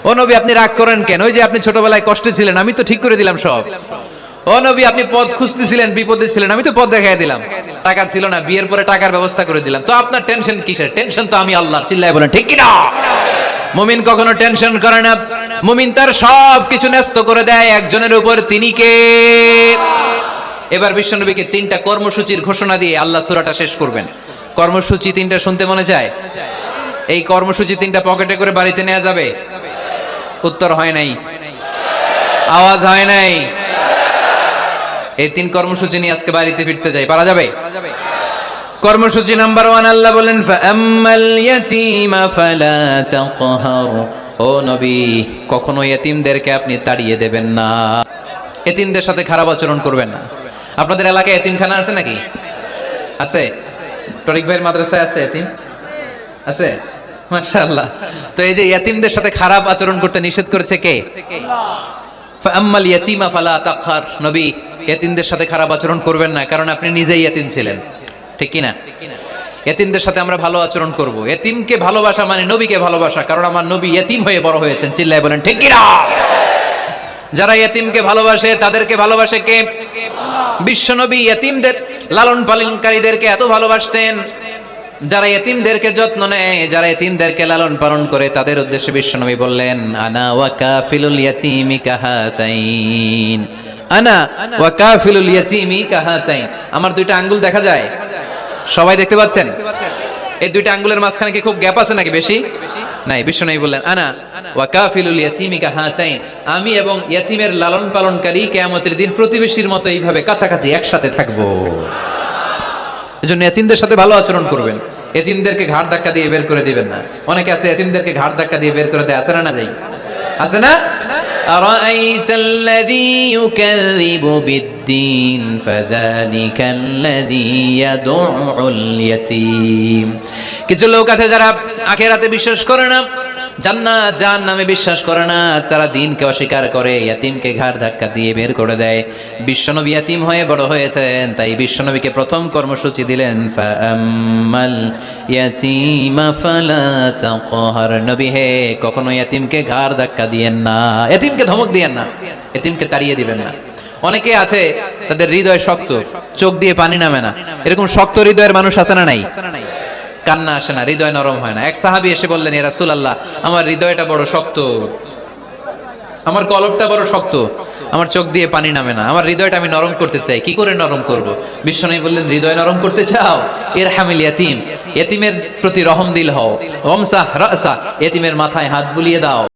ও নবী আপনি রাগ করেন কেন? ওই যে আপনি ছোটবেলায় কষ্টে ছিলেন, আমি তো ঠিক করে দিলাম সব। ও নবী আপনি পথ খুঁজতেছিলেন, বিপদে ছিলেন, আমি তো পথ দেখাই দিলাম। টাকা ছিল না, বিয়ের পরে টাকার ব্যবস্থা করে দিলাম। তো আপনার টেনশন কিসের? টেনশন তো আমি আল্লাহর। চিল্লায় বলেন ঠিক কি না? মুমিন কখনো টেনশন করে না। মুমিন তার সব কিছু ন্যস্ত করে দেয় একজনের উপর, তিনি কে? এবার বিশ্বনবীকে 3টা কর্মসূচির ঘোষণা দিয়ে আল্লাহ সূরাটা শেষ করবেন। কর্মসূচি 3টা শুনতে মনে চায়? এই কর্মসূচি 3টা পকেটে করে বাড়িতে নেওয়া যাবে? উত্তর হয় নাই, আওয়াজ হয় নাই। এই 3 কর্মসূচি নিয়ে আজকে বাড়িতে ফিরতে যাই, পারা যাবে? কর্মসূচি নাম্বার 1, আল্লাহ বলেন ফাআম্মাল ইয়াতীমা ফালা তাকহার। ও নবী, কখনো ইতিমদেরকে আপনি তাড়িয়ে দেবেন না, ইতিমদের সাথে খারাপ আচরণ করবেন না। আপনাদের এলাকায় ইতিমখানা আছে নাকি? আছে? টরিক ভাইয়ের মাদ্রাসায় আছে ইতিম? আছে? মাশাআল্লাহ। তো এই যে ইতিমদের সাথে খারাপ আচরণ করতে নিষেধ করেছে কে? ফাআম্মাল ইয়াতীমা ফালা তাকহার। নবী, ইতিমদের সাথে খারাপ আচরণ করবেন না, কারণ আপনি নিজেই ইতিম ছিলেন, ঠিক কি না? ইতিমদের সাথে আমরা ভালো আচরণ করব। ইতিমকে ভালোবাসা মানে নবীকে ভালোবাসা, কারণ আমার নবী ইতিম হয়ে বড় হয়েছেন। চিল্লায় বলেন ঠিক কি না? যারা ইতিমকে ভালোবাসে তাদেরকে ভালোবাসে কে? বিশ্বনবী ইতিমদের লালন পালনকারীদেরকে এত ভালোবাসতেন, যারা ইতিমদেরকে যত্ন নেয়, যারা ইতিমদেরকে লালন পালন করে, তাদের উদ্দেশ্যে বিশ্বনবী বললেন আনা ওয়া কাফিলুল ইয়াতীমি কাহাতাইন। আনা ওয়া কাফিলুল ইয়াতীমি কাহাতাইন। আমার 2টা আঙ্গুল দেখা যায়? সবাই দেখতে পাচ্ছেন? এই 2টা আঙ্গুলের মাঝখানে কি খুব গ্যাপ আছে নাকি বেশি? নাই। বিশ্বনবী বললেন আনা ওয়া কাফিলুল ইয়াতীমি কাহাতাইন। আমি এবং ইতিমের লালন পালনকারী কিয়ামতের দিন প্রতিবেশীর মতো এইভাবে কাছাকাছি একসাথে থাকবো। এজন্য ইতিমদের সাথে ভালো আচরণ করবেন। ইতিমদেরকে ঘাড় ধাক্কা দিয়ে বের করে দিবেন না। অনেকে আছে ইতিমদেরকে ঘাড় ধাক্কা দিয়ে বের করে দেয়, আছে না? না যাই আছে না? আরাআইতাল্লাযী ইউকাযযিবু বিদ্দীন ফাযালিকাল্লাযী ইয়াদউল ইয়াতীম। কিছু লোক আছে যারা আখিরাতে বিশ্বাস করে না, জান্নাত জাহান্নামে বিশ্বাস করে না, তারা দ্বীনকে অস্বীকার করে, ইতিমকে ঘাড় ধাক্কা দিয়ে বের করে দেয়। বিশ্বনবী ইতিম হয়ে বড় হয়েছেন, তাই বিশ্বনবীকে প্রথম কর্মসূচি দিলেন ফাআম্মাল ইয়াতীমা ফালা তাকহার। নবী হে, কখনো ইতিমকে ঘাড় ধাক্কা দিয়েন না, ইতিমকে ধমক দিয়েন না, ইতিমকে তাড়িয়ে দিবেন না। অনেকে আছে তাদের হৃদয় শক্ত, চোখ দিয়ে পানি নামে না। এরকম শক্ত হৃদয়ের মানুষ আছে না নাই? কান্না আসে না, হৃদয় নরম হয় না। এক সাহাবী এসে বললেন ইয়া রাসূলুল্লাহ, আমার হৃদয়টা বড় শক্ত, আমার কলবটা বড় শক্ত, আমার চোখ দিয়ে পানি নামে না, আমার হৃদয়টা আমি নরম করতে চাই, কি করে নরম করব? বিশ্বনবী বললেন হৃদয় নরম করতে চাও? ইরহামিল ইয়াতীম, ইতিমের প্রতি রহম দিল হও। ওমসাহ রাসা, ইতিমের মাথায় হাত বুলিয়ে দাও।